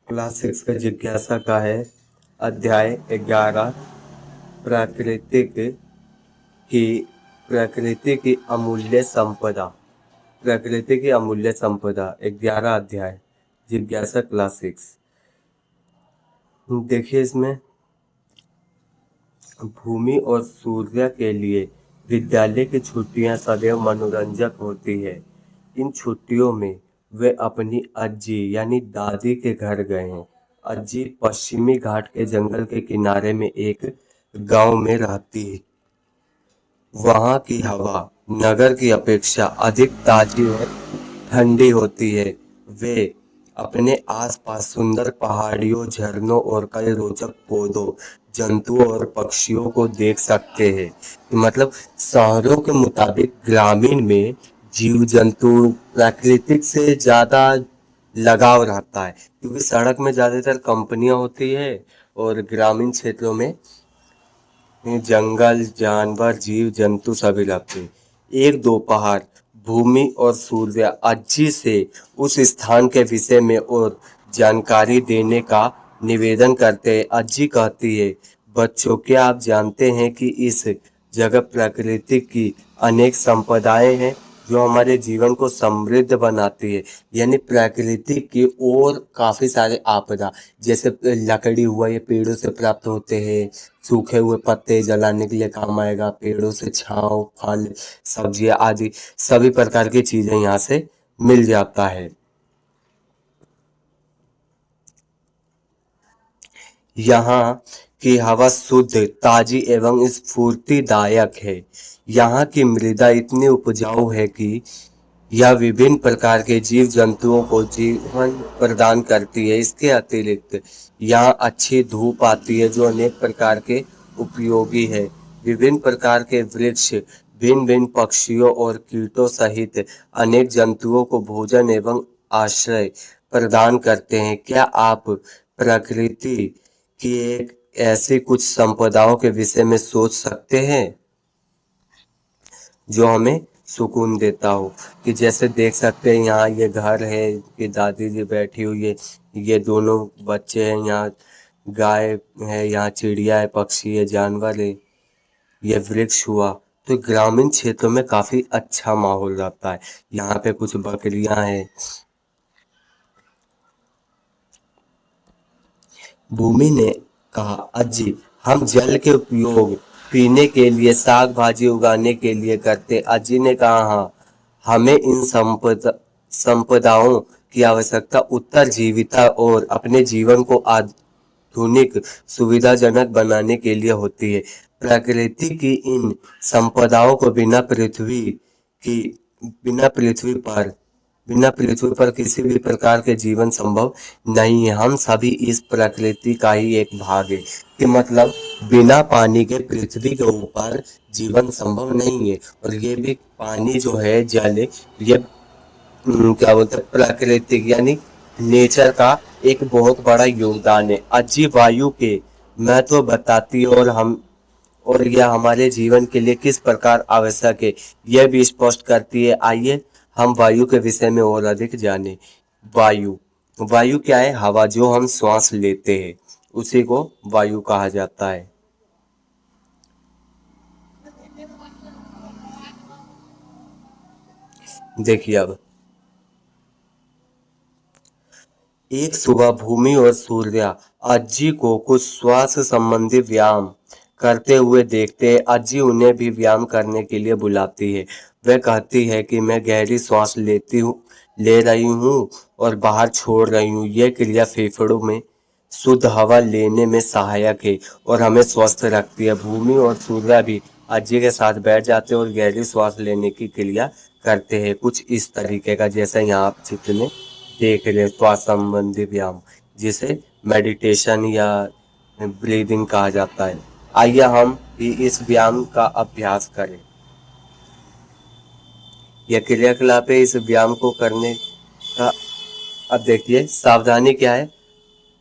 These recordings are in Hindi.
क्लास 6 का जिज्ञासा का है। अध्याय 11। प्राकृतिक की प्रकृति की अमूल्य संपदा। प्रकृति की अमूल्य संपदा 11 अध्याय। जिज्ञासा क्लास 6। देखिए इसमें भूमि और सूर्य के लिए विद्यालय की छुट्टियां सदैव मनोरंजक होती है। इन छुट्टियों में वे अपनी अज्जी यानी दादी के घर गए हैं। अज्जी पश्चिमी घाट के जंगल के किनारे में एक गांव में रहती है। वहां की हवा नगर की अपेक्षा अधिक ताजी और ठंडी होती है। वे अपने आसपास सुंदर पहाड़ियों, झरनों और कई रोचक पौधों, जंतुओं और पक्षियों को देख सकते हैं। मतलब शहरों के मुताबिक ग्रामीण में जीव जंतु प्राकृतिक से ज्यादा लगाव रहता है, क्योंकि सड़क में ज्यादातर कंपनियां होती है और ग्रामीण क्षेत्रों में जंगल, जानवर, जीव जंतु सभी रहते हैं। एक दोपहर भूमि और सूर्य अज्जी से उस स्थान के विषय में और जानकारी देने का निवेदन करते हैं। अज्जी कहती है, बच्चों क्या आप जानते हैं कि इस जगह प्रकृति की अनेक संपदाएं हैं जो हमारे जीवन को समृद्ध बनाती है। यानी प्रकृति की और काफी सारे आपदा, जैसे लकड़ी हुआ, ये पेड़ों से प्राप्त होते हैं। सूखे हुए पत्ते जलाने के लिए काम आएगा। पेड़ों से छांव, फल, सब्जियां आदि सभी प्रकार की चीजें यहाँ से मिल जाता है। यहाँ की हवा शुद्ध, ताजी एवं स्फूर्तिदायक है। यहाँ की मृदा इतनी उपजाऊ है कि यह विभिन्न प्रकार के जीव जंतुओं को जीवन प्रदान करती है। इसके अतिरिक्त यहाँ अच्छी धूप आती है जो अनेक प्रकार के उपयोगी है। विभिन्न प्रकार के वृक्ष भिन्न भिन्न पक्षियों और कीटों सहित अनेक जंतुओं को भोजन एवं आश्रय प्रदान करते हैं। क्या आप प्रकृति की एक ऐसी कुछ संपदाओं के विषय में सोच सकते हैं जो हमें सुकून देता हो? कि जैसे देख सकते हैं यहाँ ये घर है, ये दादी जी बैठी हुई है, ये दोनों बच्चे हैं, यहाँ गाय है, यहाँ चिड़िया है, पक्षी है, जानवर है, ये वृक्ष हुआ। तो ग्रामीण क्षेत्रों में काफी अच्छा माहौल रहता है। यहाँ पे कुछ बकरियां हैं। भूमि ने कहा, अज्जी हम जल के उपयोग पीने के लिए, साग भाजी उगाने के लिए करते। अज्जी ने कहा, हाँ, हमें इन संपदाओं की आवश्यकता उत्तरजीविता और अपने जीवन को आधुनिक सुविधाजनक बनाने के लिए होती है। प्रकृति की इन संपदाओं को की बिना पृथ्वी पर किसी भी प्रकार के जीवन संभव नहीं है। हम सभी इस प्रकृति का ही एक भाग है। कि मतलब बिना पानी के पृथ्वी के ऊपर जीवन संभव नहीं है। और ये भी पानी जो है, जल, ये क्या बोलते हैं, प्राकृतिक यानी नेचर का एक बहुत बड़ा योगदान है। अजीब वायु के महत्व बताती है और यह हमारे जीवन के लिए किस प्रकार आवश्यक है, यह भी स्पष्ट करती है। आइए हम वायु के विषय में और अधिक जाने। वायु वायु क्या है? हवा जो हम श्वास लेते हैं उसी को वायु कहा जाता है। देखिए अब एक सुबह भूमि और सूर्या अज्जी को कुछ श्वास संबंधी व्यायाम करते हुए देखते हैं। अज्जी उन्हें भी व्यायाम करने के लिए बुलाती है। वह कहती है कि मैं गहरी सांस ले रही हूँ और बाहर छोड़ रही हूँ। यह क्रिया फेफड़ों में शुद्ध हवा लेने में सहायक है और हमें स्वस्थ रखती है। भूमि और सूर्य भी अज्जी के साथ बैठ जाते हैं और गहरी सांस लेने की क्रिया करते हैं, कुछ इस तरीके का, जैसे यहाँ आप चित्र में देख रहे हैं, श्वास संबंधी व्यायाम, जिसे मेडिटेशन या ब्रीदिंग कहा जाता है। आइए हम भी इस व्यायाम का अभ्यास करें। यह क्रियाकलाप है इस व्यायाम को करने का। अब देखिए सावधानी क्या है।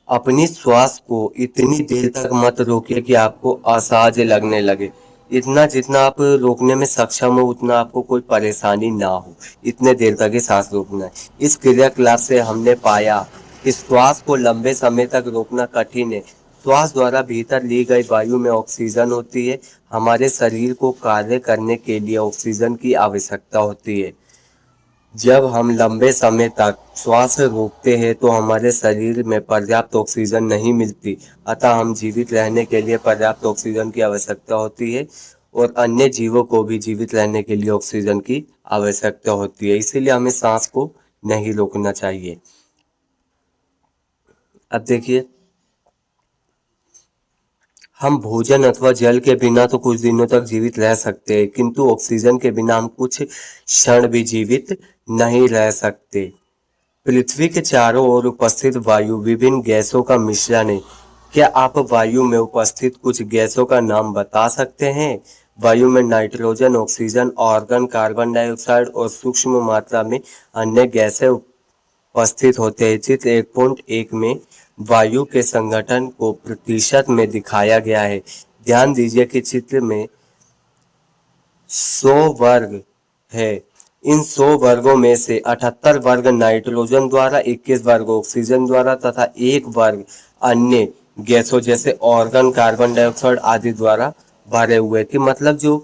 अपनी श्वास को इतनी देर तक मत रोकिए कि आपको असहज लगने लगे। इतना जितना आप रोकने में सक्षम हो उतना आपको कोई परेशानी ना हो, इतने देर तक ही सांस रोकना है। इस क्रियाकलाप से हमने पाया इस श्वास को लंबे समय तक रोकना कठिन है। श्वास द्वारा भीतर ली गई वायु में ऑक्सीजन होती है। हमारे शरीर को कार्य करने के लिए ऑक्सीजन की आवश्यकता होती है। जब हम लंबे समय तक श्वास रोकते हैं तो हमारे शरीर में पर्याप्त ऑक्सीजन नहीं मिलती, अतः हम जीवित रहने के लिए पर्याप्त ऑक्सीजन की आवश्यकता होती है और अन्य जीवों को भी जीवित रहने के लिए ऑक्सीजन की आवश्यकता होती है। इसीलिए हमें सांस को नहीं रोकना चाहिए। अब देखिए, हम भोजन अथवा जल के बिना तो कुछ दिनों तक जीवित रह सकते हैं, किंतु ऑक्सीजन के बिना हम कुछ क्षण भी जीवित नहीं रह सकते। पृथ्वी के चारों ओर उपस्थित वायु विभिन्न गैसों का मिश्रण है। क्या आप वायु में उपस्थित कुछ गैसों का नाम बता सकते हैं? वायु में nitrogen, oxygen, argon, carbon dioxide और सूक्ष्म मात्रा में अन्य गैसें उपस्थित होते हैं। चित्र 1.1 में वायु के संगठन को प्रतिशत में दिखाया गया है। ध्यान दीजिए कि चित्र में 100 वर्ग है। इन 100 वर्गों में से 78 वर्ग नाइट्रोजन द्वारा, 21 वर्ग ऑक्सीजन द्वारा तथा 1 वर्ग अन्य गैसों जैसे ऑर्गन, कार्बन डाइऑक्साइड आदि द्वारा भरे हुए। कि मतलब जो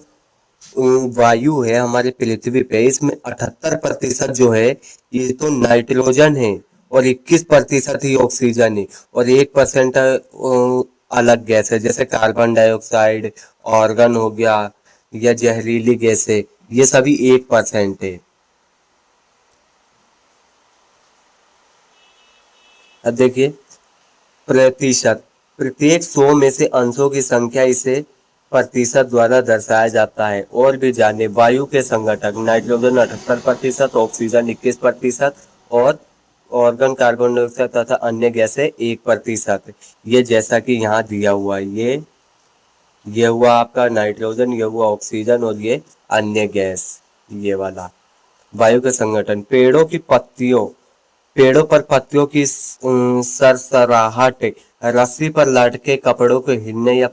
वायु है हमारे पृथ्वी पे, इसमें 78% जो है ये तो नाइट्रोजन है और 21% ही ऑक्सीजन है और 1% अलग गैस है जैसे कार्बन डाइऑक्साइड, ऑर्गन हो गया या जहरीली गैस है, ये सभी 1% है। अब देखिए, प्रतिशत, प्रत्येक 100 में से अंशों की संख्या इसे प्रतिशत द्वारा दर्शाया जाता है। और भी जाने वायु के संगठक, नाइट्रोजन 78%, ऑक्सीजन 21% और ऑर्गन, कार्बन डाइऑक्साइड तथा अन्य गैसें 1%। ये जैसा कि यहाँ दिया हुआ है, ये हुआ आपका नाइट्रोजन, ये हुआ ऑक्सीजन और ये अन्य गैस, ये वाला वायु के संगठन। पेड़ों पर पत्तियों की सरसराहट, रस्सी पर लटके कपड़ों को हिलने या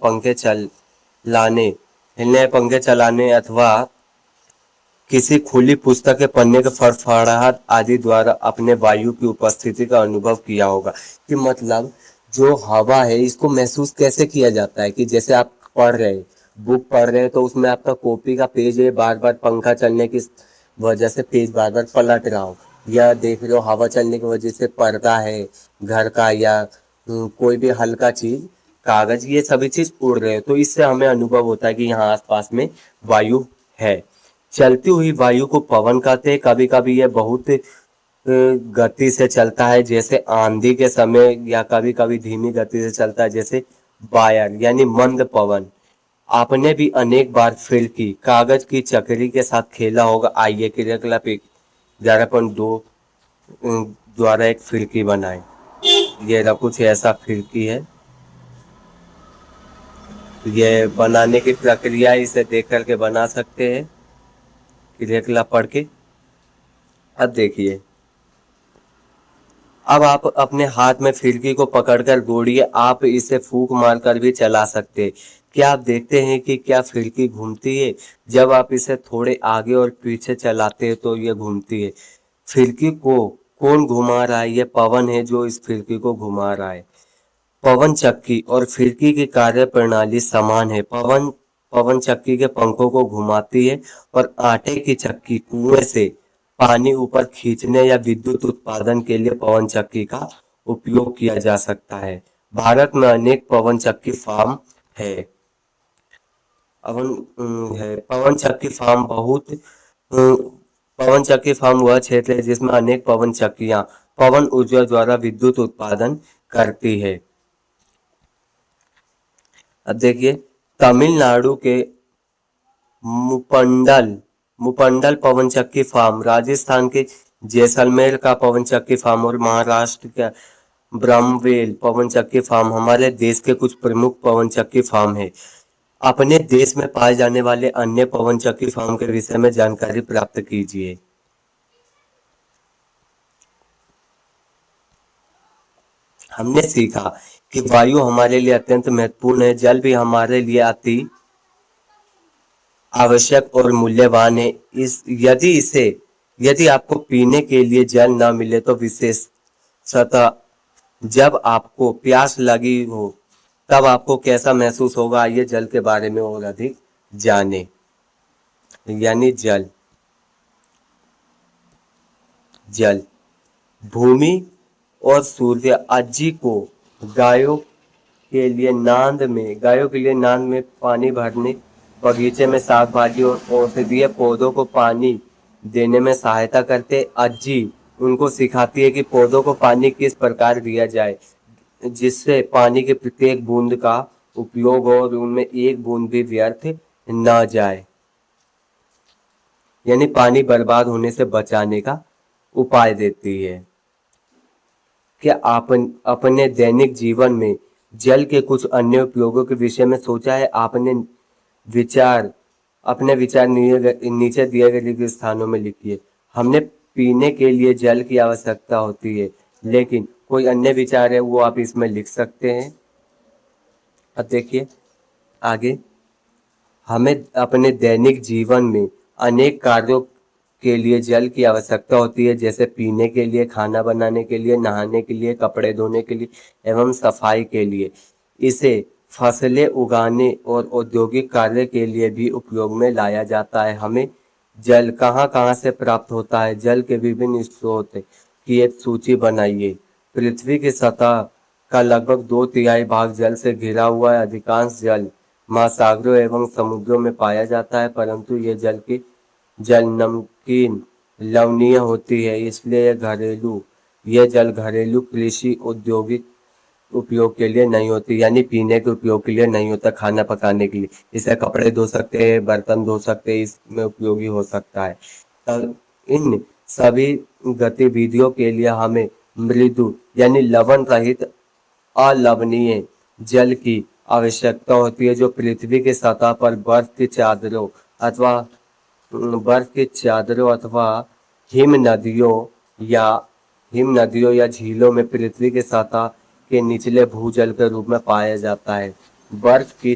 पंखे चलाने अथवा किसी खुली पुस्तक के पन्ने के फड़फड़ाहट आदि द्वारा अपने वायु की उपस्थिति का अनुभव किया होगा। कि मतलब जो हवा है इसको महसूस कैसे किया जाता है? कि जैसे आप पढ़ रहे हैं, बुक पढ़ रहे हैं, तो उसमें आपका कॉपी का पेज है, बार बार पंखा चलने की वजह से पेज बार बार पलट रहा हो, या देख रहे हो हवा चलने की वजह से पर्दा है घर का या कोई भी हल्का चीज, कागज, ये सभी चीज उड़ रहे हैं, तो इससे हमें अनुभव होता है कि यहाँ आसपास में वायु है। चलती हुई वायु को पवन कहते हैं। कभी कभी यह बहुत गति से चलता है जैसे आंधी के समय, या कभी कभी धीमी गति से चलता है जैसे वायर यानी मंद पवन। आपने भी अनेक बार फिरकी, कागज की चक्री के साथ खेला होगा। आइए क्रियाकलाप 11.2 द्वारा एक फिरकी बनाए। ये कुछ ऐसा फिरकी है। ये बनाने की प्रक्रिया इसे देख करके बना सकते हैं क्रियाकलाप पढ़ के। अब देखिए, अब आप अपने हाथ में फिरकी को पकड़कर दौड़िए। आप इसे फूंक मारकर भी चला सकते हैं। क्या आप देखते हैं कि क्या फिरकी घूमती है? जब आप इसे थोड़े आगे और पीछे चलाते हैं तो ये घूमती है। फिरकी को कौन घुमा रहा है? ये पवन है जो इस फिरकी को घुमा रहा है। पवन चक्की और फिरकी की कार्य प्रणाली समान है। पवन चक्की के पंखों को घुमाती है और आटे की चक्की कुएं से पानी ऊपर खींचने या विद्युत उत्पादन के लिए पवन चक्की का उपयोग किया जा सकता है। भारत में अनेक पवन चक्की फार्म है। पवन चक्की फार्म पवन चक्की फार्म वह क्षेत्र है जिसमें अनेक पवन चक्कियां पवन ऊर्जा द्वारा विद्युत उत्पादन करती है। अब देखिए, तमिलनाडु के मुपंडल मुपंडल पवन चक्की फार्म, राजस्थान के जैसलमेर का पवन चक्की फार्म और महाराष्ट्र का ब्रह्मवेल पवन चक्की फार्म हमारे देश के कुछ प्रमुख पवन चक्की फार्म है। अपने देश में पाए जाने वाले अन्य पवन चक्की फार्म के विषय में जानकारी प्राप्त कीजिए। हमने सीखा कि वायु हमारे लिए अत्यंत महत्वपूर्ण है। जल भी हमारे लिए अति आवश्यक और मूल्यवान है। यदि आपको पीने के लिए जल ना मिले तो विशेषतः जब आपको प्यास लगी हो तब आपको कैसा महसूस होगा, आइए जल के बारे में और अधिक जाने। यानी जल। जल भूमि और सूर्य अज्जी को गायों के लिए नाद में पानी भरने, बगीचे में साग भाजी और औषधीय पौधों को पानी देने में सहायता करते। अज्जी उनको सिखाती है कि पौधों को पानी किस प्रकार दिया जाए जिससे पानी के प्रत्येक बूंद का उपयोग हो और उनमें एक बूंद भी व्यर्थ न जाए, यानी पानी बर्बाद होने से बचाने का उपाय देती है। क्या आप अपने दैनिक जीवन में जल के कुछ अन्य उपयोगों के विषय में सोचा है? आपने विचार अपने विचार नीचे दिए गए स्थानों में लिखिए। हमने पीने के लिए जल की आवश्यकता होती है, लेकिन कोई अन्य विचार है वो आप इसमें लिख सकते हैं। अब देखिए आगे, हमें अपने दैनिक जीवन में अनेक कार्यों के लिए जल की आवश्यकता होती है, जैसे पीने के लिए, खाना बनाने के लिए, नहाने के लिए, कपड़े धोने के लिए एवं सफाई के लिए। इसे फसलें उगाने और औद्योगिक कार्य के लिए भी उपयोग में लाया जाता है। हमें जल कहाँ कहाँ से प्राप्त होता है? जल के विभिन्न स्रोत की एक सूची बनाइए। पृथ्वी की सतह का लगभग 2/3 भाग जल से घिरा हुआ है। अधिकांश जल महासागरों एवं समुद्रों में पाया जाता है, परंतु जल नमकीन लवणीय होती है, इसलिए यह जल घरेलू, कृषि, औद्योगिक उपयोग के लिए नहीं होती, यानी पीने के उपयोग के लिए नहीं होता, खाना पकाने के लिए। इसे कपड़े धो सकते हैं, बर्तन धो सकते हैं, इसमें उपयोगी हो सकता है। इन सभी गतिविधियों के लिए हमें मृदु यानी लवण रहित अलवणीय जल की आवश्यकता होती है, जो पृथ्वी की सतह पर बर्फ की चादरों अथवा हिम नदियों या झीलों में पृथ्वी की सतह के निचले भूजल के रूप में पाया जाता है। बर्फ की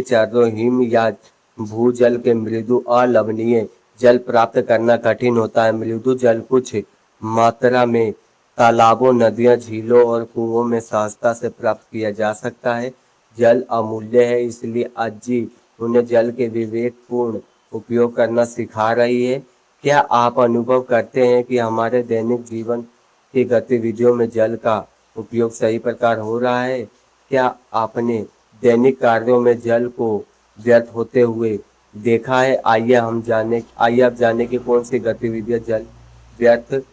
चादरों, हिम या भूजल के मृदु अलवणीय जल प्राप्त करना कठिन होता है। मृदु जल कुछ मात्रा में तालाबों, नदियों, झीलों और कुओं में सहजता से प्राप्त किया जा सकता है। जल अमूल्य है, इसलिए अज्जी उन्हें जल के विवेकपूर्ण उपयोग करना सिखा रही है। क्या आप अनुभव करते हैं कि हमारे दैनिक जीवन की गतिविधियों में जल का उपयोग सही प्रकार हो रहा है? क्या आपने दैनिक कार्यों में जल को व्यर्थ होते हुए देखा है? आइए आप जाने कि कौन सी गतिविधियां जल व्यर्थ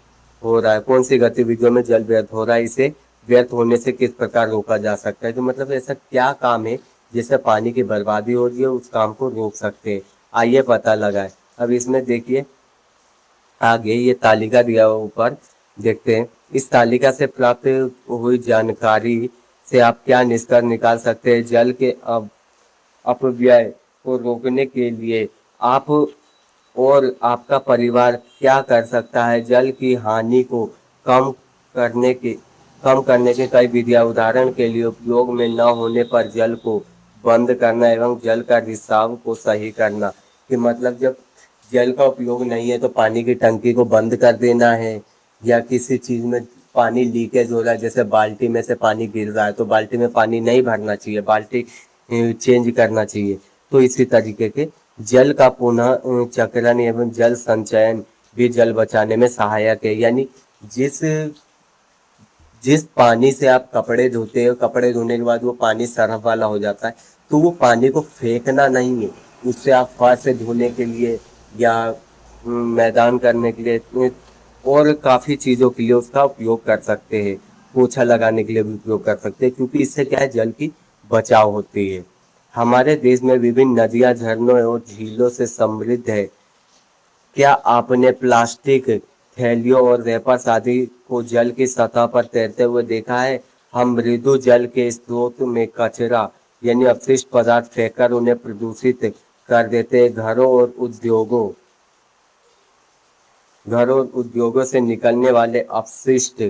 हो रहा है, कौन सी गतिविधियों में जल व्यर्थ हो रहा है, इसे व्यर्थ होने से किस प्रकार रोका जा सकता है। तो मतलब ऐसा क्या काम है जिससे पानी की बर्बादी हो रही है, उस काम को रोक सकते हैं, आइए पता लगाए। अब इसमें देखिए आगे ये तालिका दिया हुआ ऊपर, देखते हैं इस तालिका से प्राप्त हुई जानकारी से आप क्या निष्कर्ष निकाल सकते हैं। जल के अपव्यय को रोकने के लिए आप और आपका परिवार क्या कर सकता है? जल की हानि को कम करने के कई विधियां, उदाहरण के लिए उपयोग में न होने पर जल को बंद करना एवं जल का रिसाव को सही करना। कि मतलब जब जल का उपयोग नहीं है तो पानी की टंकी को बंद कर देना है, या किसी चीज में पानी लीकेज हो रहा है, जैसे बाल्टी में से पानी गिर रहा है तो बाल्टी में पानी नहीं भरना चाहिए, बाल्टी चेंज करना चाहिए। तो इसी तरीके के जल का पुनः चक्रण एवं जल संचयन भी जल बचाने में सहायक है। यानी जिस जिस पानी से आप कपड़े धोते हो, कपड़े धोने के बाद वो पानी सरफ वाला हो जाता है, तो वो पानी को फेंकना नहीं है, उससे आप फर्श से धोने के लिए या मैदान करने के लिए और काफ़ी चीज़ों के लिए उसका उपयोग कर सकते हैं, पोछा लगाने के लिए भी उपयोग कर सकते हैं, क्योंकि इससे क्या है, जल की बचाव होती है। हमारे देश में विभिन्न नदियां, झरनों और झीलों से समृद्ध है। क्या आपने प्लास्टिक थैलियों और रैपर्स आदि को जल की सतह पर तैरते हुए देखा है? हम मृदु जल के स्रोत में कचरा यानी अपशिष्ट पदार्थ फेंककर उन्हें प्रदूषित कर देते हैं। घरों और उद्योगों से निकलने वाले अपशिष्ट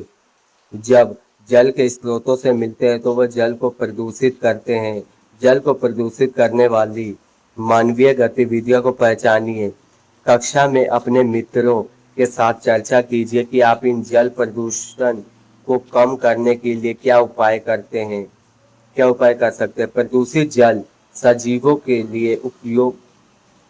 जब जल के स्रोतों से मिलते हैं तो वह जल को प्रदूषित करते हैं। जल को प्रदूषित करने वाली मानवीय गतिविधियों को पहचानिए। कक्षा में अपने मित्रों के साथ चर्चा कीजिए कि आप इन जल प्रदूषण को कम करने के लिए क्या उपाय कर सकते हैं। प्रदूषित जल सजीवों के लिए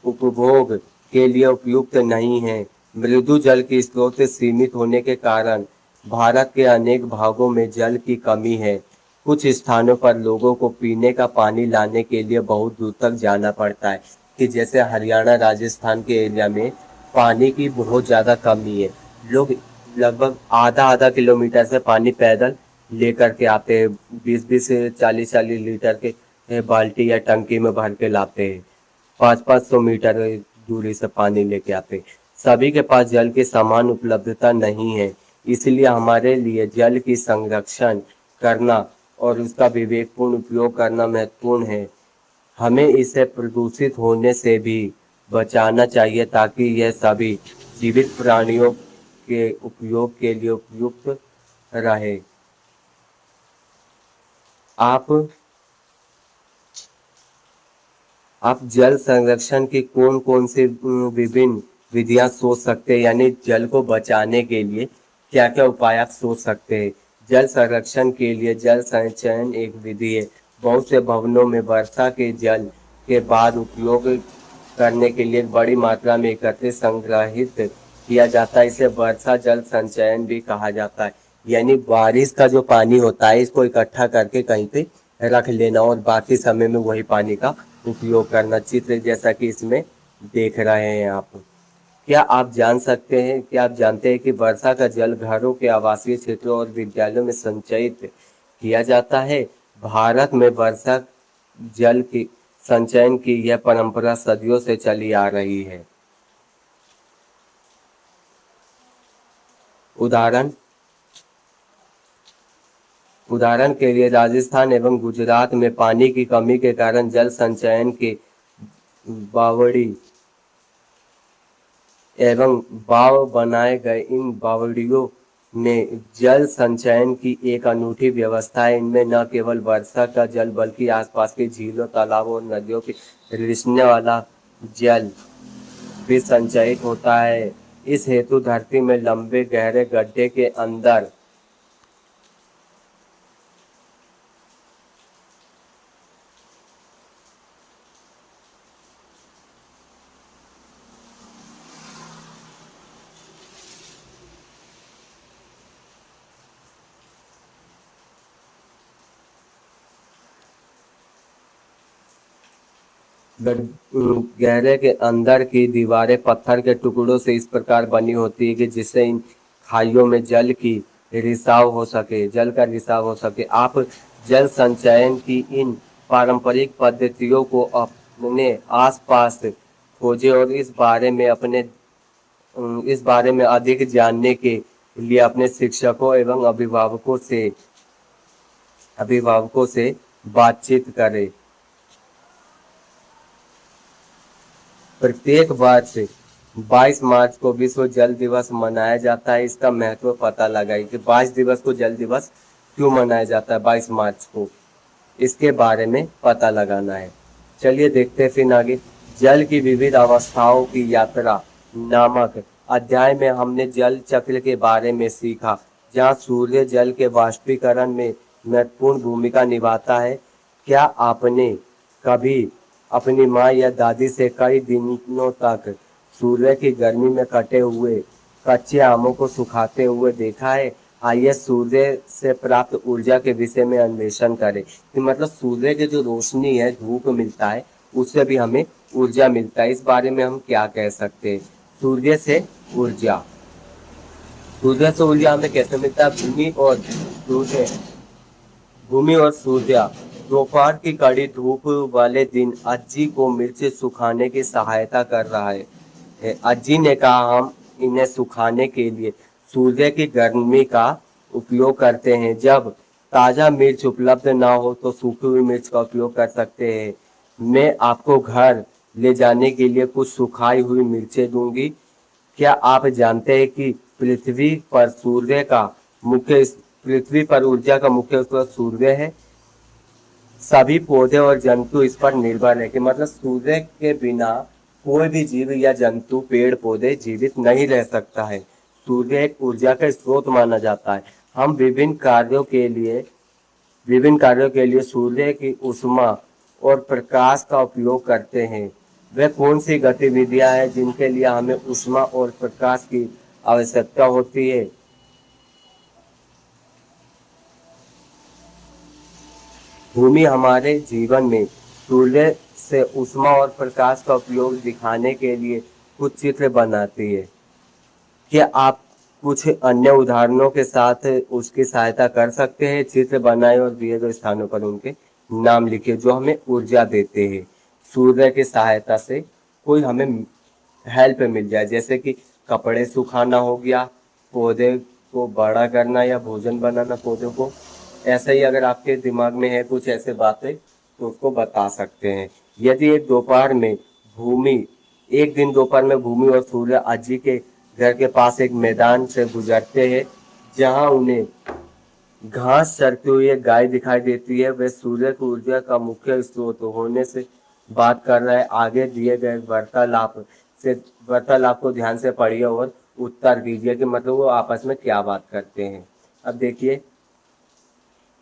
उपभोग के लिए उपयुक्त नहीं है। मृदु जल के स्रोत सीमित होने के कारण भारत के अनेक भागों में जल की कमी है। कुछ स्थानों पर लोगों को पीने का पानी लाने के लिए बहुत दूर तक जाना पड़ता है, कि जैसे हरियाणा राजस्थान के एरिया में पानी की बहुत ज़्यादा कमी है। लोग लगभग आधा आधा किलोमीटर से पानी पैदल लेकर के आते हैं, 20-20 से 40-40 लीटर के बाल्टी या टंकी में भर के लाते हैं। 500-500 मीटर दूरी से पानी लेके आते। सभी के पास जल की समान उपलब्धता नहीं है, इसलिए हमारे लिए जल की संरक्षण करना और उसका विवेकपूर्ण उपयोग करना महत्वपूर्ण है। हमें इसे प्रदूषित होने से भी बचाना चाहिए ताकि यह सभी जीवित प्राणियों के उपयोग के लिए उपयुक्त रहे। आप जल संरक्षण की कौन कौन सी विभिन्न विधियां सोच सकते हैं, यानी जल को बचाने के लिए क्या क्या उपाय आप सोच सकते हैं। जल संरक्षण के लिए जल संचयन एक विधि है। बहुत से भवनों में वर्षा के जल के बाद उपयोग करने के लिए बड़ी मात्रा में एकत्रित संग्रहित किया जाता है। इसे वर्षा जल संचयन भी कहा जाता है, यानी बारिश का जो पानी होता है इसको इकट्ठा करके कहीं पे रख लेना और बाकी समय में वही पानी का उपयोग करना। चित्र जैसा कि इसमें देख रहे हैं आप। क्या आप जानते हैं कि वर्षा का जल घरों के आवासीय क्षेत्रों और विद्यालयों में संचयित किया जाता है। भारत में वर्षा जल की संचयन की यह परंपरा सदियों से चली आ रही है। उदाहरण के लिए राजस्थान एवं गुजरात में पानी की कमी के कारण जल संचयन के बावड़ी एवं बाव बनाए गए। इन बावड़ियों में जल संचयन की एक अनूठी व्यवस्था है। इनमें न केवल वर्षा का जल बल्कि आसपास के झीलों, तालाबों और नदियों के रिसने वाला जल भी संचयित होता है। इस हेतु धरती में लंबे गहरे गड्ढे के अंदर गहरे के अंदर की दीवारें पत्थर के टुकड़ों से इस प्रकार बनी होती है कि जिससे इन खाइयों में जल का रिसाव हो सके। आप जल संचयन की इन पारंपरिक पद्धतियों को अपने आसपास खोजें और इस बारे में अधिक जानने के लिए अपने शिक्षकों एवं अभिभावकों से बातचीत करें। प्रत्येक वर्ष 22 मार्च को विश्व जल दिवस मनाया जाता है। इसका महत्व पता लगाइए कि 22 दिवस को जल दिवस क्यों मनाया जाता है 22 मार्च को, इसके बारे में पता लगाना है। चलिए देखते हैं फिर आगे। जल की विविध अवस्थाओं की यात्रा नामक अध्याय में हमने जल चक्र के बारे में सीखा, जहाँ सूर्य जल के वाष्पीकरण में महत्वपूर्ण भूमिका निभाता है। क्या आपने कभी अपनी माँ या दादी से कई दिनों तक सूर्य की गर्मी में कटे हुए कच्चे आमों को सुखाते हुए देखा है। आइए सूर्य से प्राप्त ऊर्जा के विषय में अन्वेषण करें कि मतलब सूर्य की जो रोशनी है, धूप मिलता है, उससे भी हमें ऊर्जा मिलता है। इस बारे में हम क्या कह सकते हैं। सूर्य से ऊर्जा हमें कैसे मिलता है। भूमि और सूर्य दोपहर की कड़ी धूप वाले दिन अज्जी को मिर्च सुखाने की सहायता कर रहा है। अज्जी ने कहा, हम इन्हें सुखाने के लिए सूर्य की गर्मी का उपयोग करते हैं। जब ताज़ा मिर्च उपलब्ध ना हो तो सूखी हुई मिर्च का उपयोग कर सकते हैं। मैं आपको घर ले जाने के लिए कुछ सुखाई हुई मिर्चें दूंगी। क्या आप जानते हैं कि पृथ्वी पर ऊर्जा का मुख्य स्रोत सूर्य है। सभी पौधे और जंतु इस पर निर्भर है, कि मतलब सूर्य के बिना कोई भी जीव या जंतु, पेड़ पौधे जीवित नहीं रह सकता है। सूर्य एक ऊर्जा का स्रोत माना जाता है। हम विभिन्न कार्यों के लिए सूर्य की ऊष्मा और प्रकाश का उपयोग करते हैं। वे कौन सी गतिविधियां हैं जिनके लिए हमें ऊष्मा और प्रकाश की आवश्यकता होती है? भूमि हमारे जीवन में सूर्य से ऊष्मा और प्रकाश का उपयोग दिखाने के लिए कुछ चित्र बनाती है। क्या आप कुछ अन्य उदाहरणों के साथ उसकी सहायता कर सकते हैं? चित्र बनाएं और दिए गए स्थानों पर उनके नाम लिखिए जो हमें ऊर्जा देते हैं। सूर्य की सहायता से कोई हमें हेल्प मिल जाए, जैसे कि कपड़े सुखाना हो गया, पौधे को बड़ा करना या भोजन बनाना पौधों को। ऐसे ही अगर आपके दिमाग में है कुछ ऐसे बातें तो उसको बता सकते हैं। यदि भूमि एक दिन दोपहर में भूमि और सूर्य अजी के घर के पास एक मैदान से गुजरते हैं, जहां उन्हें घास चरती हुई एक गाय दिखाई देती है। वह सूर्य की ऊर्जा का मुख्य स्रोत होने से बात कर रहा है। आगे दिए गए वार्तालाप को ध्यान से पढ़िए और उत्तर दीजिए कि मतलब वो आपस में क्या बात करते हैं। अब देखिए,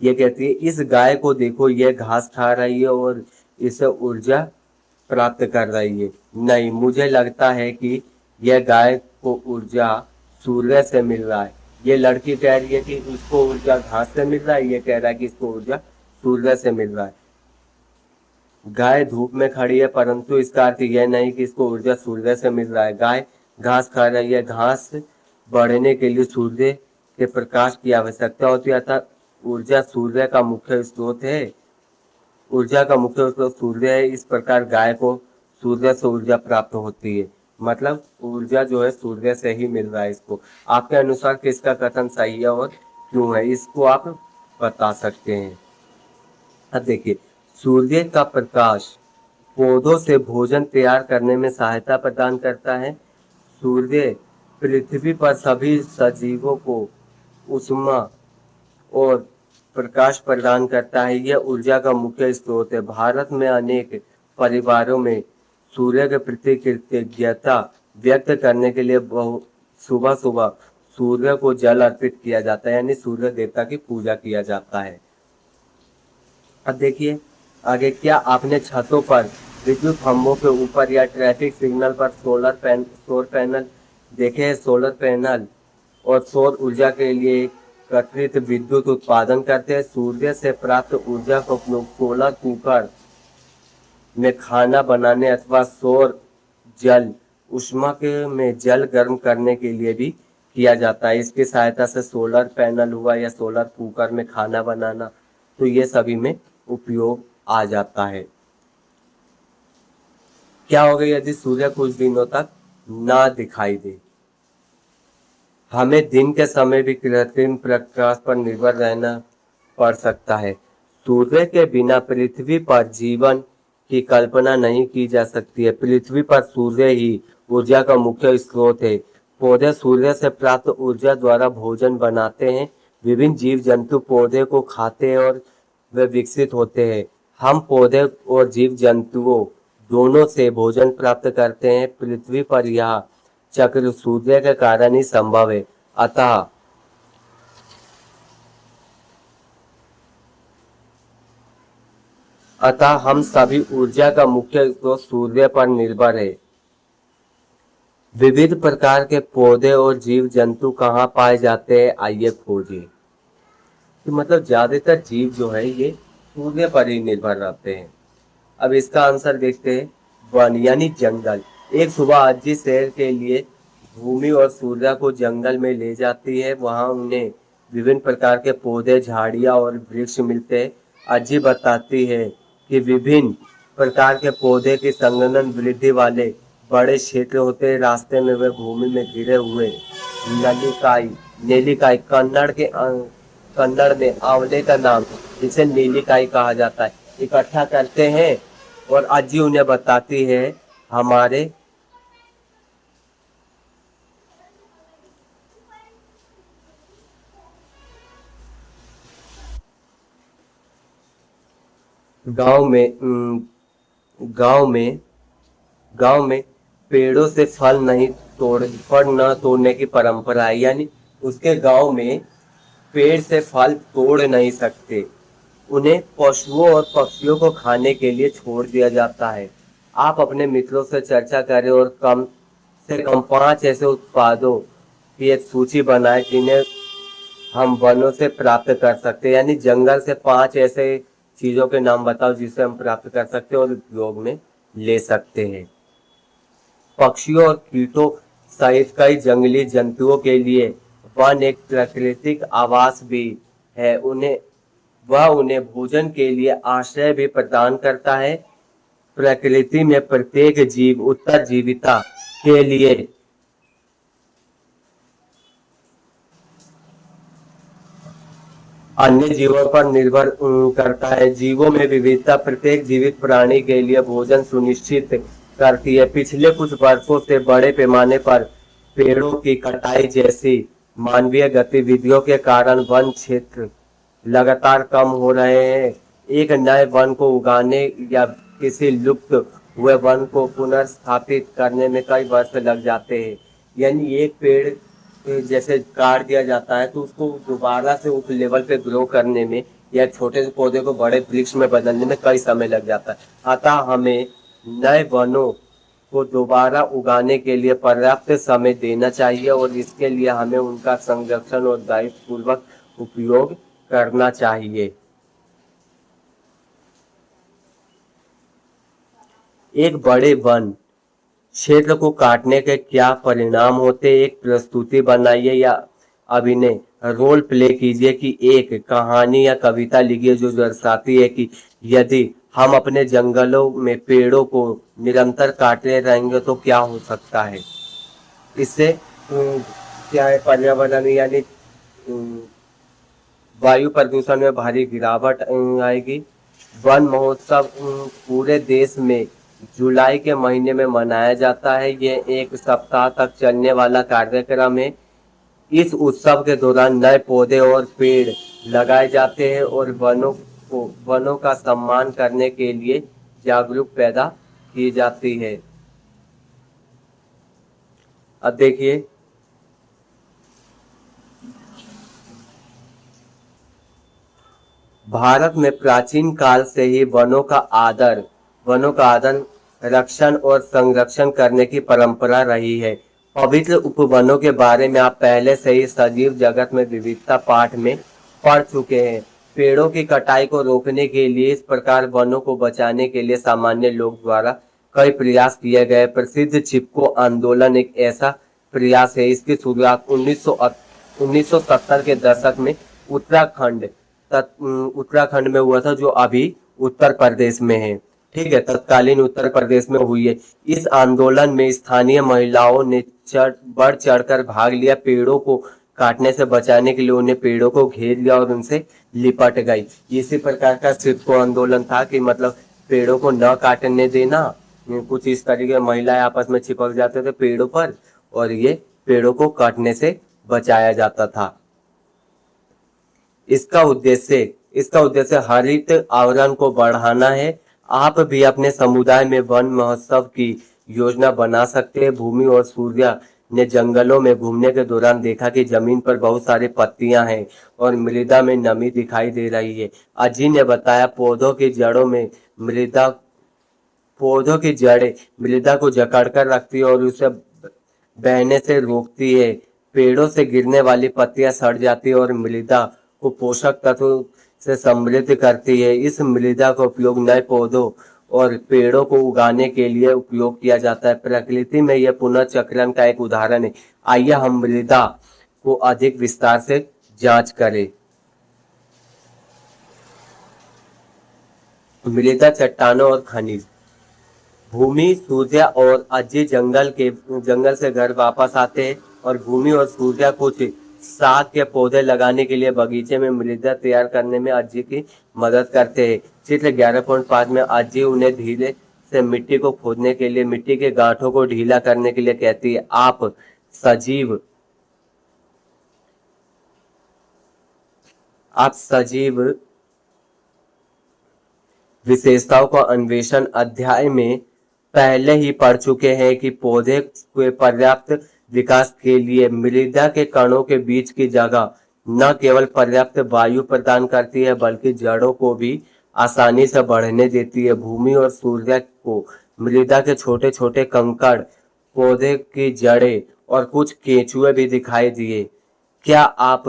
ये कहती है इस गाय को देखो, ये घास खा रही है और इसे ऊर्जा प्राप्त कर रही है। नहीं, मुझे लगता है कि यह गाय को ऊर्जा सूर्य से मिल रहा है। ये लड़की कह रही है कि उसको ऊर्जा घास से मिल रहा है, ये कह रहा है कि इसको ऊर्जा सूर्य से मिल रहा है। गाय धूप में खड़ी है, परंतु इसका अर्थ यह नहीं कि इसको ऊर्जा सूर्य से मिल रहा है। गाय घास खा रही है, घास बढ़ने के लिए सूर्य के प्रकाश की आवश्यकता होती है, अर्थात ऊर्जा सूर्य का मुख्य स्रोत है। ऊर्जा का मुख्य स्रोत सूर्य है। इस प्रकार गाय को सूर्य से ऊर्जा प्राप्त होती है। मतलब ऊर्जा जो है सूर्य से ही मिल रहा है इसको। आपके अनुसार किसका कथन सही है और क्यों है, इसको आप बता सकते हैं। अब देखिए, सूर्य का प्रकाश पौधों से भोजन तैयार करने में सहायता प्रदान करता है। सूर्य पृथ्वी पर सभी सजीवों को ऊष्मा और प्रकाश प्रदान करता है। यह ऊर्जा का मुख्य स्रोत है। भारत में अनेक परिवारों में सूर्य के प्रति कृतज्ञता व्यक्त करने के लिए सुबह सुबह सूर्य को जल अर्पित किया जाता है, यानी सूर्य देवता की पूजा किया जाता है। अब देखिए आगे, क्या आपने छतों पर, विद्युत खंभों के ऊपर या ट्रैफिक सिग्नल पर सौर पैनल देखे हैं? सोलर पैनल और सौर ऊर्जा के लिए एकत्रित विद्युत उत्पादन करते हैं। सूर्य से प्राप्त ऊर्जा का उपयोग सोलर कुकर में खाना बनाने अथवा सौर जल उष्मा के में जल गर्म करने के लिए भी किया जाता है। इसकी सहायता से सोलर पैनल हुआ या सोलर कुकर में खाना बनाना, तो ये सभी में उपयोग आ जाता है। क्या होगा यदि सूर्य कुछ दिनों तक ना दिखाई दे? हमें दिन के समय भी कृत्रिम प्रकाश पर निर्भर रहना पड़ सकता है। सूर्य के बिना पृथ्वी पर जीवन की कल्पना नहीं की जा सकती है। पृथ्वी पर सूर्य ही ऊर्जा का मुख्य स्रोत है। पौधे सूर्य से प्राप्त ऊर्जा द्वारा भोजन बनाते हैं। विभिन्न जीव जंतु पौधे को खाते हैं और वे विकसित होते हैं। हम पौधे और जीव जंतुओं दोनों से भोजन प्राप्त करते हैं। पृथ्वी पर यह चक्र सूर्य के कारण ही संभव है। अतः अतः हम सभी ऊर्जा का मुख्य स्रोत सूर्य पर निर्भर है। विविध प्रकार के पौधे और जीव जंतु कहाँ पाए जाते हैं, आइए खोजिए। तो मतलब ज्यादातर जीव जो है ये सूर्य पर ही निर्भर रहते हैं। अब इसका आंसर देखते हैं। वन यानी जंगल। एक सुबह अज्जी सैर के लिए भूमि और सूर्य को जंगल में ले जाती है। वहां उन्हें विभिन्न प्रकार के पौधे, झाड़ियां और वृक्ष मिलते हैं। अज्जी बताती है कि विभिन्न प्रकार के पौधे की संघनन वृद्धि वाले बड़े क्षेत्र होते हैं। रास्ते में वे भूमि में गिरे हुए नलिकाई नेलिकाई कन्नड़ में आंवले का नाम, जिसे नीलिकाई कहा जाता है, इकट्ठा करते हैं और अज्जी उन्हें बताती है। हमारे गांव में गांव में गांव में पेड़ों से फल न तोड़ने की परंपरा है, यानी उसके गांव में पेड़ से फल तोड़ नहीं सकते, उन्हें पशुओं और पक्षियों को खाने के लिए छोड़ दिया जाता है। आप अपने मित्रों से चर्चा करें और कम से कम 5 ऐसे उत्पादों की एक सूची बनाएं जिन्हें हम वनों से प्राप्त कर सकते हैं, यानी जंगल से 5 ऐसे चीजों के नाम बताओ जिसे हम प्राप्त कर सकते हैं और उपयोग में ले सकते हैं। पक्षियों और कीटों सहित कई जंगली जंतुओं के लिए वन एक प्राकृतिक आवास भी है। वह उन्हें भोजन के लिए आश्रय भी प्रदान करता है। प्रकृति में प्रत्येक जीव उत्तरजीविता के लिए अन्य जीवों पर निर्भर करता है। जीवों में विविधता प्रत्येक जीवित प्राणी के लिए भोजन सुनिश्चित करती है। पिछले कुछ वर्षों से बड़े पैमाने पर पेड़ों की कटाई जैसी मानवीय गतिविधियों के कारण वन क्षेत्र लगातार कम हो रहे हैं। एक नए वन को उगाने या किसी लुप्त हुए वन को पुनर्स्थापित करने में कई वर्ष लग जाते हैं। यानी एक पेड़ जैसे काट दिया जाता है तो उसको दोबारा से उस लेवल पे ग्रो करने में या छोटे से पौधे को बड़े वृक्ष में बदलने में कई समय लग जाता है। अतः हमें नए वनों को दोबारा उगाने के लिए पर्याप्त समय देना चाहिए और इसके लिए हमें उनका संरक्षण और दायित्वपूर्वक उपयोग करना चाहिए। एक बड़े वन क्षेत्र को काटने के क्या परिणाम होते, एक प्रस्तुति बनाइए या अभिनय रोल प्ले कीजिए कि एक कहानी या कविता लिखिए जो दर्शाती है कि यदि हम अपने जंगलों में पेड़ों को निरंतर काटते रहेंगे तो क्या हो सकता है। इससे क्या है, पर्यावरण यानी वायु प्रदूषण में भारी गिरावट आएगी। वन महोत्सव पूरे देश में जुलाई के महीने में मनाया जाता है। ये एक सप्ताह तक चलने वाला कार्यक्रम है। इस उत्सव के दौरान नए पौधे और पेड़ लगाए जाते हैं और वनों का सम्मान करने के लिए जागरूक पैदा की जाती है। अब देखिए, भारत में प्राचीन काल से ही वनों का आदर, रक्षण और संरक्षण करने की परंपरा रही है। पवित्र उपवनों के बारे में आप पहले से ही सजीव जगत में विविधता पाठ में पढ़ चुके हैं। पेड़ों की कटाई को रोकने के लिए, इस प्रकार वनों को बचाने के लिए सामान्य लोग द्वारा कई प्रयास किए गए। प्रसिद्ध चिपको आंदोलन एक ऐसा प्रयास है। इसकी शुरुआत 1970 के दशक में उत्तराखंड उत्तराखंड में हुआ था, जो अभी उत्तर प्रदेश में है। ठीक है, तत्कालीन उत्तर प्रदेश में हुई है। इस आंदोलन में स्थानीय महिलाओं ने बढ़ चढ़कर भाग लिया। पेड़ों को काटने से बचाने के लिए उन्हें पेड़ों को घेर लिया और उनसे लिपट गई। इसी प्रकार का चिपको आंदोलन था कि मतलब पेड़ों को न काटने देना। कुछ इस तरीके महिलाएं आपस में चिपक जाते थे पेड़ों पर और ये पेड़ों को काटने से बचाया जाता था। इसका उद्देश्य हरित आवरण को बढ़ाना है। आप भी अपने समुदाय में वन महोत्सव की योजना बना सकते हैं। भूमि और सूर्या ने जंगलों में घूमने के दौरान देखा कि जमीन पर बहुत सारी पत्तियां हैं और मृदा में नमी दिखाई दे रही है। अजी ने बताया पौधों की जड़ें मृदा को जकड़कर रखती है और उसे बहने से रोकती है। पेड़ों से गिरने वाली पत्तियां सड़ जाती है और मृदा को पोषक तत्व से समृद्ध करती है। इस मृदा का उपयोग नए पौधों और पेड़ों को उगाने के लिए उपयोग किया जाता है। प्रकृति में यह पुनर्चक्रण का एक उदाहरण है। आइए हम मृदा को अधिक विस्तार से जांच करें। मृदा, चट्टानों और खनिज। भूमि, सूर्या और अज्जी जंगल से घर वापस आते हैं और भूमि और सूर्या कुछ साग के पौधे लगाने के लिए बगीचे में मृदा तैयार करने में अज्जी की मदद करते हैं। चित्र 11.5 में अज्जी उन्हें धीरे से मिट्टी को खोदने के लिए, मिट्टी के गांठों को ढीला करने के लिए कहती है। सजीव आप सजीव विशेषताओं का अन्वेषण अध्याय में पहले ही पढ़ चुके हैं कि पौधे के पर्याप्त विकास के लिए मृदा के कणों के बीच की जगह न केवल पर्याप्त वायु प्रदान करती है बल्कि जड़ों को भी आसानी से बढ़ने देती है। भूमि और सूर्य को मृदा के छोटे छोटे कंकड़, पौधे की जड़ें और कुछ केंचुए भी दिखाई दिए। क्या आप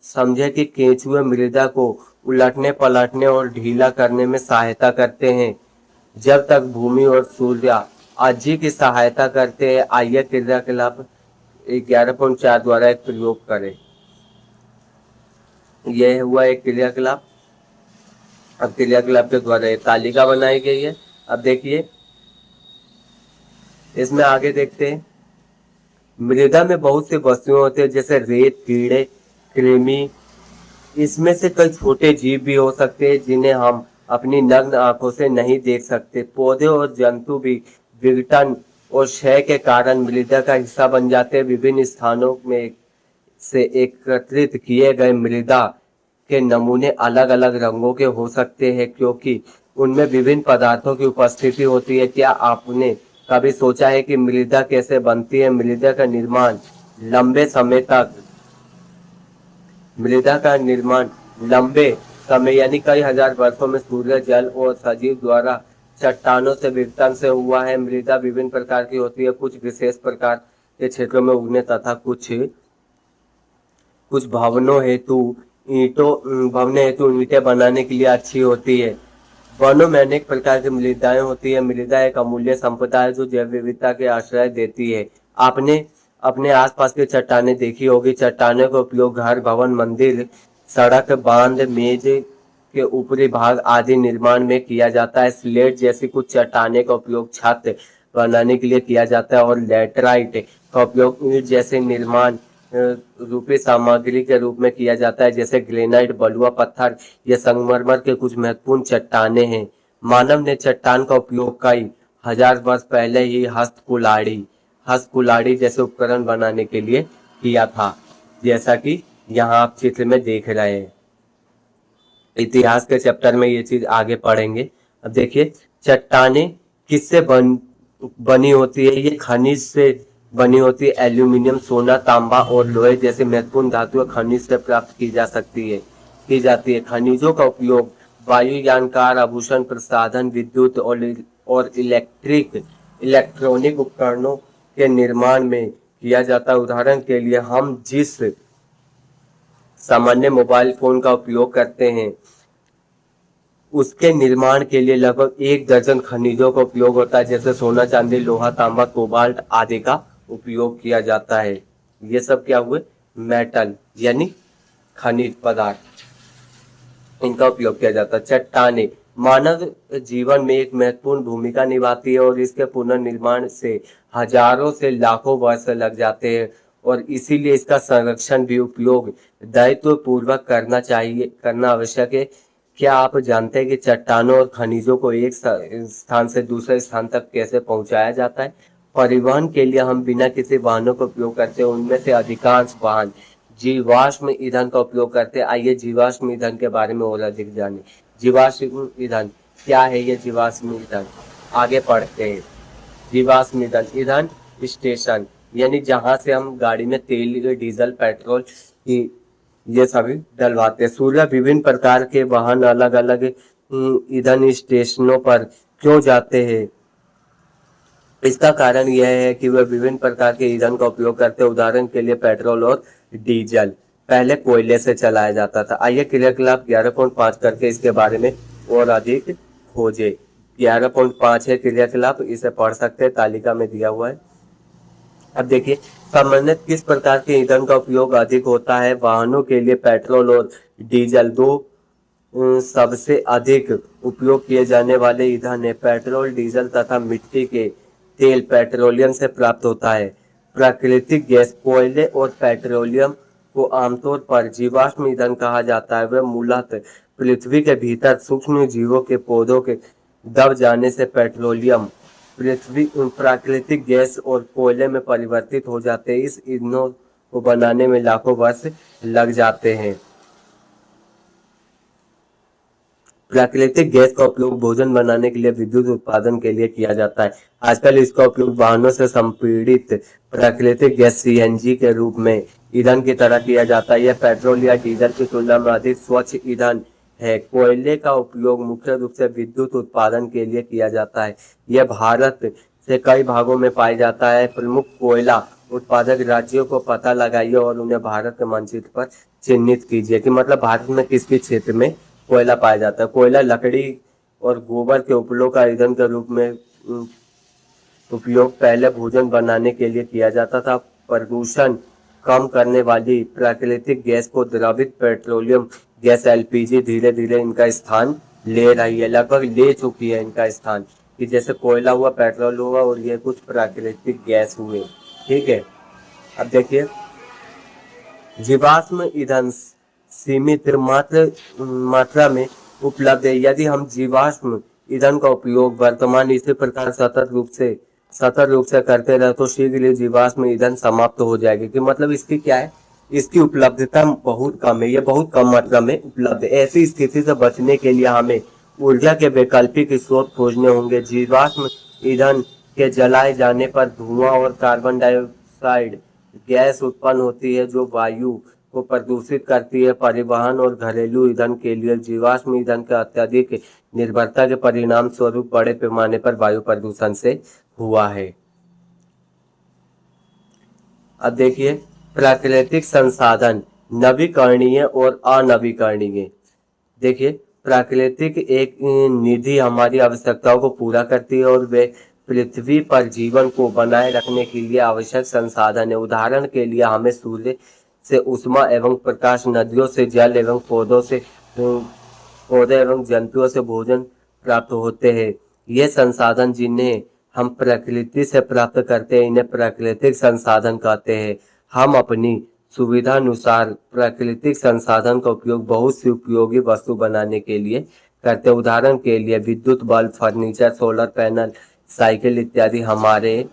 समझे कि केंचुए मृदा को उलटने पलटने और ढीला करने में सहायता करते हैं, जब तक भूमि और सूर्य अजी की सहायता करते हैं। आइए क्रियाकलाप 11.4 द्वारा एक प्रयोग करें। यह हुआ एक क्रियाकलाप। अब क्रियाकलाप के द्वारा एक तालिका बनाई गई है। अब देखिए इसमें आगे देखते हैं। मृदा में बहुत सी वस्तुएं होती है जैसे रेत, कीड़े, कृमि। इसमें से कई छोटे जीव भी हो सकते हैं जिन्हें हम अपनी नग्न आंखों से नहीं देख सकते। पौधे और जंतु भी विघटन और क्षय के कारण मृदा का हिस्सा बन जाते हैं। विभिन्न स्थानों में से एकत्रित किए गए मृदा के नमूने अलग अलग रंगों के हो सकते हैं क्योंकि उनमें विभिन्न पदार्थों की उपस्थिति होती है। क्या आपने कभी सोचा है कि मृदा कैसे बनती है? मृदा का निर्माण लंबे समय तक मृदा का निर्माण लंबे समय यानी कई हजार वर्षों में सूर्य, जल और सजीव द्वारा चट्टानों से विघटन से हुआ है। मृदा विभिन्न प्रकार की होती है, कुछ विशेष प्रकार के क्षेत्रों में उगने तथा कुछ भवनों हेतु ईंटें बनाने के लिए अच्छी होती है। वनों में अनेक प्रकार की मृदाएं होती है। मृदा एक अमूल्य संपदा है जो जैव विविधता के आश्रय देती है। आपने अपने आसपास की चट्टानें देखी होगी। चट्टानों का उपयोग घर, भवन, मंदिर, सड़क, बांध, मेज के ऊपरी भाग आदि निर्माण में किया जाता है। स्लेट जैसी कुछ चट्टानें का उपयोग छत बनाने के लिए किया जाता है और लैटराइट का उपयोग ईंट जैसे निर्माण रूपी सामग्री के रूप में किया जाता है जैसे ग्रेनाइट, बलुआ पत्थर। ये संगमरमर के कुछ महत्वपूर्ण चट्टानें हैं। मानव ने चट्टान का उपयोग कई हजार वर्ष पहले ही हस्त कुल्हाड़ी जैसे उपकरण बनाने के लिए किया था, जैसा कि यहाँ आप चित्र में देख रहे हैं। इतिहास के चैप्टर में ये चीज आगे पढ़ेंगे। अब देखिए चट्टाने किससे बनी होती है? ये खनिज से बनी होती है। एल्यूमिनियम, सोना, तांबा और लोहे जैसे महत्वपूर्ण धातुएं खनिज से प्राप्त की जाती है। खनिजों का उपयोग वायुयान, कार, आभूषण, प्रसाधन, विद्युत और इलेक्ट्रॉनिक उपकरणों के निर्माण में किया जाता है। उदाहरण के लिए हम जिस सामान्य मोबाइल फोन का उपयोग करते हैं उसके निर्माण के लिए लगभग 1 दर्जन खनिजों का उपयोग होता है जैसे सोना, चांदी, लोहा, तांबा, कोबाल्ट आदि का उपयोग किया जाता है। ये सब क्या हुए? मेटल यानी खनिज पदार्थ, इनका उपयोग किया जाता है। चट्टाने मानव जीवन में एक महत्वपूर्ण भूमिका निभाती है और इसके पुनर्निर्माण से हजारों से लाखों वर्ष लग जाते हैं और इसीलिए इसका संरक्षण भी उपयोग दायित्व पूर्वक करना आवश्यक है। क्या आप जानते हैं कि चट्टानों और खनिजों को एक स्थान से दूसरे स्थान तक कैसे पहुंचाया जाता है? परिवहन के लिए हम बिना किसी वाहनों का उपयोग करते हैं। उनमें से अधिकांश वाहन जीवाश्म ईंधन का उपयोग करते हैं। आइए जीवाश्म ईंधन के बारे में और अधिक जाने। जीवाश्म ईंधन क्या है? ये जीवाश्म ईंधन आगे पढ़ते हैं। जीवाश्म ईंधन ईंधन स्टेशन यानी जहां से हम गाड़ी में तेल, डीजल, पेट्रोल की ये सभी डलवाते हैं। सूर्य विभिन्न प्रकार के वाहन अलग अलग ईंधन स्टेशनों पर क्यों जाते हैं? इसका कारण यह है कि वह विभिन्न प्रकार के ईंधन का उपयोग करते हैं। उदाहरण के लिए पेट्रोल और डीजल पहले कोयले से चलाया जाता था। आइए क्रियाकलाप 11.5 करके इसके बारे में और अधिक खोजे। 11.5 है क्रियाकलाप, इसे पढ़ सकते हैं, तालिका में दिया हुआ है। अब देखिए सामान्यतः किस प्रकार के ईंधन का उपयोग अधिक होता है? वाहनों के लिए पेट्रोल और डीजल दो सबसे अधिक उपयोग किए जाने वाले ईंधन है। पेट्रोल, डीजल तथा मिट्टी के तेल पेट्रोलियम से प्राप्त होता है। प्राकृतिक गैस कोयले और पेट्रोलियम को आमतौर पर जीवाश्म ईंधन कहा जाता है। वह मूलतः पृथ्वी के भीतर सूक्ष्म जीवों के पौधों के दब जाने से प्राकृतिक गैस और कोयले में परिवर्तित हो जाते हैं। इस ईंधनों को बनाने में लाखों वर्ष लग जाते हैं। प्राकृतिक गैस का उपयोग भोजन बनाने के लिए, विद्युत उत्पादन के लिए किया जाता है। आजकल इसका उपयोग वाहनों से संपीड़ित प्राकृतिक गैस सीएनजी के रूप में ईंधन की तरह किया जाता है। यह पेट्रोल या डीजल की तुलना में अधिक स्वच्छ ईंधन है। कोयले का उपयोग मुख्य रूप से विद्युत उत्पादन के लिए किया जाता है। यह भारत से कई भागों में पाया जाता है। प्रमुख कोयला उत्पादक राज्यों को पता लगाइए और उन्हें भारत के मानचित्र पर चिन्हित कीजिए कि मतलब भारत में किस किस क्षेत्र में कोयला पाया जाता है। कोयला लकड़ी और गोबर के उपलों का ईंधन के रूप में उपयोग पहले भोजन बनाने के लिए किया जाता था। प्रदूषण कम करने वाली प्राकृतिक गैस को द्रवित पेट्रोलियम गैस एलपीजी धीरे धीरे इनका स्थान ले रही है, लगभग ले चुकी है इनका स्थान, कि जैसे कोयला हुआ, पेट्रोल हुआ और ये कुछ प्राकृतिक गैस हुए। ठीक है, अब देखिए जीवाश्म ईंधन सीमित मात्रा में उपलब्ध है। यदि हम जीवाश्म ईंधन का उपयोग वर्तमान इसी प्रकार सतत रूप से करते रहे तो शीघ्र ही जीवाश्म ईंधन समाप्त हो जाएगी। कि मतलब इसकी क्या है, इसकी उपलब्धता बहुत कम है, ये बहुत कम मात्रा में उपलब्ध है। ऐसी स्थिति से बचने के लिए हमें ऊर्जा के वैकल्पिक स्रोत खोजने होंगे। जीवाश्म ईंधन के जलाए जाने पर धुआं और कार्बन डाइऑक्साइड गैस उत्पन्न होती है जो वायु को प्रदूषित करती है। परिवहन और घरेलू ईंधन के लिए जीवाश्म ईंधन का अत्यधिक निर्भरता के परिणाम स्वरूप बड़े पैमाने पर वायु प्रदूषण से हुआ है। अब देखिए प्राकृतिक संसाधन नवीकरणीय और अनवीकरणीय। देखिए प्राकृतिक एक निधि हमारी आवश्यकताओं को पूरा करती है और वे पृथ्वी पर जीवन को बनाए रखने के लिए आवश्यक संसाधन है। उदाहरण के लिए हमें सूर्य से ऊष्मा एवं प्रकाश, नदियों से जल एवं पौधे एवं जंतुओं से भोजन प्राप्त होते हैं। ये संसाधन जिन्हें हम प्रकृति से प्राप्त करते हैं इन्हें प्राकृतिक संसाधन कहते हैं। हम अपनी सुविधानुसार प्राकृतिक संसाधन का उपयोग बहुत सी उपयोगी वस्तु बनाने के लिए करते हैं। उदाहरण के लिए विद्युत bulb, furniture, solar panel, cycle इत्यादि हमारे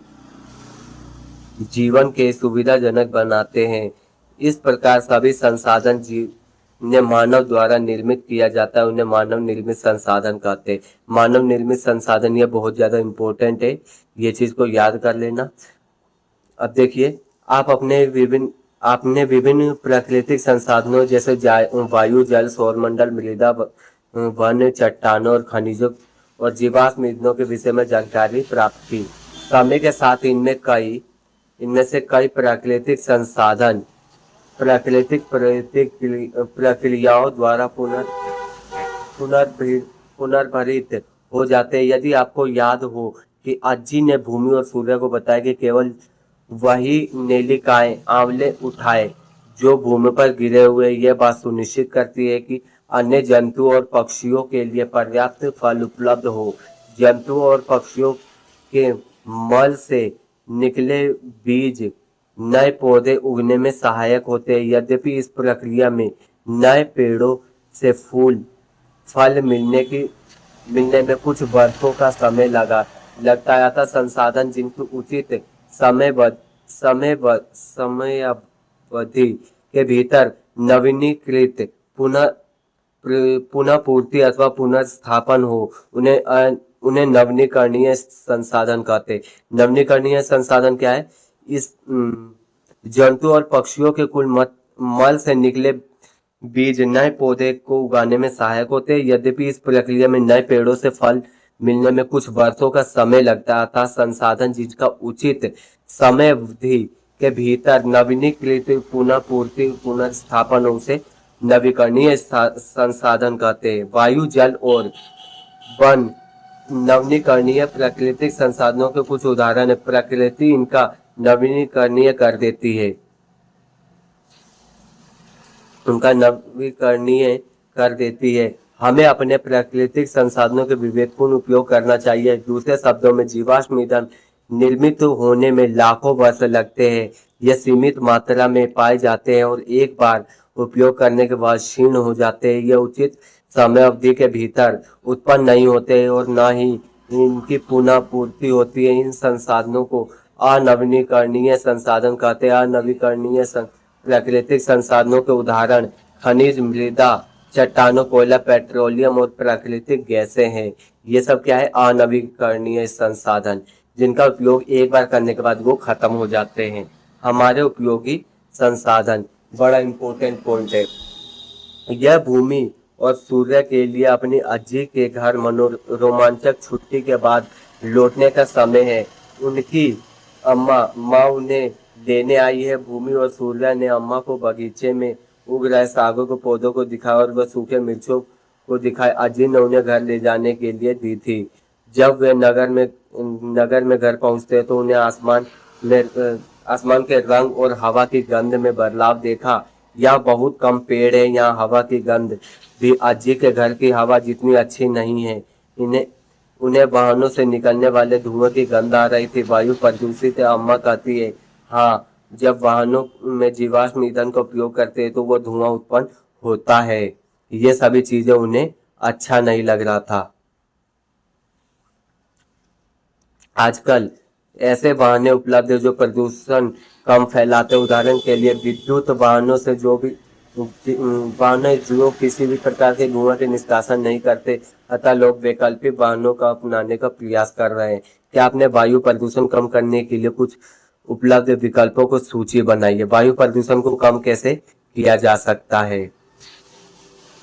जीवन के सुविधाजनक बनाते हैं। इस प्रकार सभी संसाधन जिन्हें मानव द्वारा निर्मित किया जाता है उन्हें मानव निर्मित संसाधन कहते हैं। मानव निर्मित संसाधन ये बहुत ज्यादा इम्पोर्टेंट है, ये चीज को याद कर लेना। अब देखिए आपने विभिन्न प्राकृतिक संसाधनों जैसे वायु, जल, सौरमंडल, मृदा, वन, चट्टानों और खनिजों और जीवाश्म ईंधनों के विषय में जानकारी प्राप्त की। समय के साथ इनमें से कई प्राकृतिक संसाधन प्राकृतिक प्रक्रियाओं द्वारा पुनर्भरित हो जाते हैं। यदि आपको याद हो कि अज्जी ने भूमि और सूर्य को बताया कि केवल वही नेलिकाएं आंवले उठाए जो भूमि पर गिरे हुए, यह बात सुनिश्चित करती है कि अन्य जंतुओं और पक्षियों के लिए पर्याप्त फल उपलब्ध हो। जंतुओं और पक्षियों के मल से निकले बीज नए पौधे उगने में सहायक होते हैं। यद्यपि इस प्रक्रिया में नए पेड़ों से फल मिलने में कुछ वर्षों का समय लगता है। अतः संसाधन जिनकी उचित समयावधि के भीतर नवीनीकृत पुनः पूर्ति अथवा पुनर्स्थापन हो उन्हें नवीकरणीय संसाधन कहते हैं। नवीकरणीय संसाधन क्या है? इस जंतु और पक्षियों के कुल मल से निकले बीज नए पौधे को उगाने में सहायक होते हैं। यद्यपि इस प्रक्रिया में नए पेड़ों से फल मिलने में कुछ वर्षों का समय लगता है। अतः संसाधन जिसका उचित समय अवधि के भीतर नवीनीकृत पुनः पूर्ति पुनर्स्थापन उसे नवीकरणीय संसाधन कहते हैं। वायु, जल और वन नवीकरणीय प्राकृतिक संसाधनों के कुछ उदाहरण है। प्रकृति इनका नवीकरणीय कर देती है, उनका नवीकरणीय कर देती है। हमें अपने प्राकृतिक संसाधनों के विवेकपूर्ण उपयोग करना चाहिए। दूसरे शब्दों में जीवाश्म ईंधन निर्मित होने में लाखों वर्ष लगते हैं। यह सीमित मात्रा में पाए जाते हैं और एक बार उपयोग करने के बाद क्षीण हो जाते हैं। यह उचित समय अवधि के भीतर उत्पन्न नहीं होते हैं और न ही इनकी पुनः पूर्ति होती है। इन संसाधनों को अनवीकरणीय संसाधन कहते हैं। अनवीकरणीय प्राकृतिक संसाधनों के उदाहरण खनिज, मृदा, चट्टानों, कोयला, पेट्रोलियम और प्राकृतिक गैसें हैं। ये सब क्या है? अनवीकरणीय संसाधन, जिनका उपयोग एक बार करने के बाद वो खत्म हो जाते हैं। हमारे उपयोगी संसाधन बड़ा इंपॉर्टेंट पॉइंट है। यह भूमि और सूर्य के लिए अपनी अज्जी के घर रोमांचक छुट्टी के बाद लौटने का समय है। उनकी अम्मा माँ उन्हें लेने आई है। भूमि और सूर्य ने अम्मा को बगीचे में उग रहे सागों के पौधों को दिखाया और वह सूखे मिर्चों को दिखाए। अज्जी ने उन्हें घर ले जाने के लिए दी थी। जब वे नगर में घर पहुंचते तो उन्हें आसमान के रंग और हवा की गंध में बदलाव देखा। यहाँ बहुत कम पेड़ है, यहाँ हवा की गंध भी अज्जी के घर की हवा जितनी अच्छी नहीं है। इन्हें उन्हें वाहनों से निकलने वाले धुएं की गंध आ रही थी। वायु प्रदूषित है, अम्मा कहती है। हाँ, जब वाहनों में जीवाश्म ईंधन का उपयोग करते हैं तो वो धुआं उत्पन्न होता है। ये सभी चीजें उन्हें अच्छा नहीं लग रहा था। आजकल ऐसे वाहन उपलब्ध है जो प्रदूषण कम फैलाते हैं। उदाहरण के लिए विद्युत वाहनों से वाहन जो किसी भी प्रकार के धुआं के निष्कासन नहीं करते, अतः लोग वैकल्पिक वाहनों का अपनाने का प्रयास कर रहे हैं। क्या आपने वायु प्रदूषण कम करने के लिए कुछ उपलब्ध विकल्पों को सूची बनाई है? वायु प्रदूषण को कम कैसे किया जा सकता है?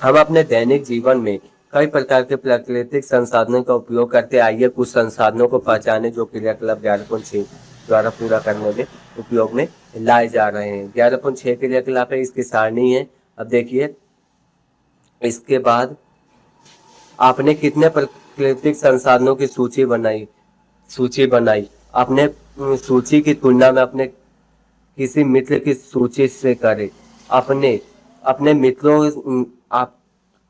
हम अपने दैनिक जीवन में कई प्रकार के प्राकृतिक संसाधनों का उपयोग करते हैं। आइए कुछ संसाधनों को पहचाने जो क्रियाकलाप 11.6 द्वारा पूरा करने में उपयोग में लाए जा रहे हैं। 11.6 क्रियाकलाप है, इसकी सारणी है। अब देखिए, इसके बाद आपने कितने प्राकृतिक संसाधनों की सूची बनाई। अपने सूची की तुलना में अपने किसी मित्र की सूची से करें। अपने अपने मित्रों आप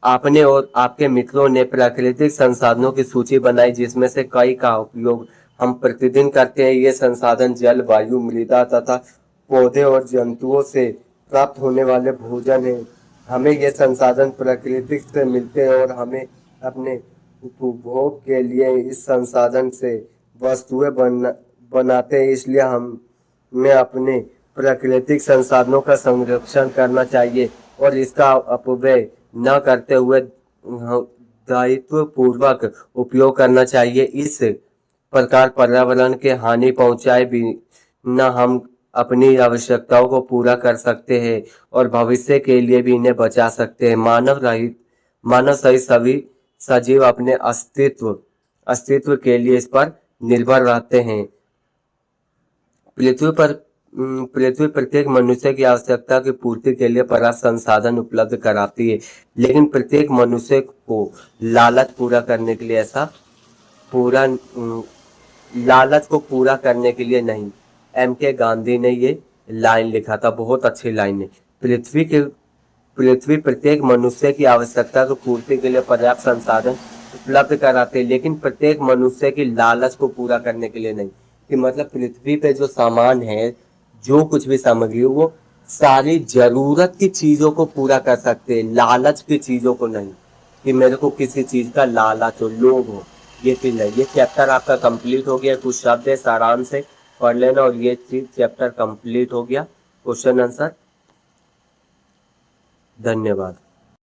आपने और आपके मित्रों ने प्राकृतिक संसाधनों की सूची बनाई जिसमें से कई का उपयोग हम प्रतिदिन करते हैं। ये संसाधन जल, वायु, मृदा तथा पौधे और जंतुओं से प्राप्त होने वाले भोजन है। हमें ये संसाधन प्रकृति से मिलते हैं और हमें अपने उपभोग के लिए इस संसाधन से वस्तुएं बनाते हैं। इसलिए हमें अपने प्राकृतिक संसाधनों का संरक्षण करना चाहिए और इसका अपव्यय न करते हुए दायित्व पूर्वक उपयोग करना चाहिए। इस प्रकार पर्यावरण के हानि पहुंचाए बिना हम अपनी आवश्यकताओं को पूरा कर सकते हैं और भविष्य के लिए भी इन्हें बचा सकते हैं। मानव सहित सभी सजीव अपने अस्तित्व के लिए इस पर निर्भर रहते हैं। पृथ्वी पर पृथ्वी प्रत्येक मनुष्य की आवश्यकता की पूर्ति के लिए पर्याप्त संसाधन उपलब्ध कराती है, लेकिन प्रत्येक मनुष्य को लालच पूरा करने के लिए ऐसा पूरा लालच को पूरा करने के लिए नहीं। M.K. गांधी ने ये लाइन लिखा था, बहुत अच्छी लाइन है। पृथ्वी प्रत्येक मनुष्य की आवश्यकता की पूर्ति के लिए पर्याप्त संसाधन उपलब्ध कराते हैं, लेकिन प्रत्येक मनुष्य की लालच को पूरा करने के लिए नहीं। कि मतलब पृथ्वी पे जो सामान है, जो कुछ भी सामग्री हो, वो सारी जरूरत की चीजों को पूरा कर सकते हैं, लालच की चीजों को नहीं। कि मेरे को किसी चीज का लालच हो, लोभ हो, ये चीज नहीं। ये चैप्टर आपका कंप्लीट हो गया। कुछ शब्द है, सारांश से पढ़ लेना और ये चीज चैप्टर कंप्लीट हो गया। Question answer. धन्यवाद।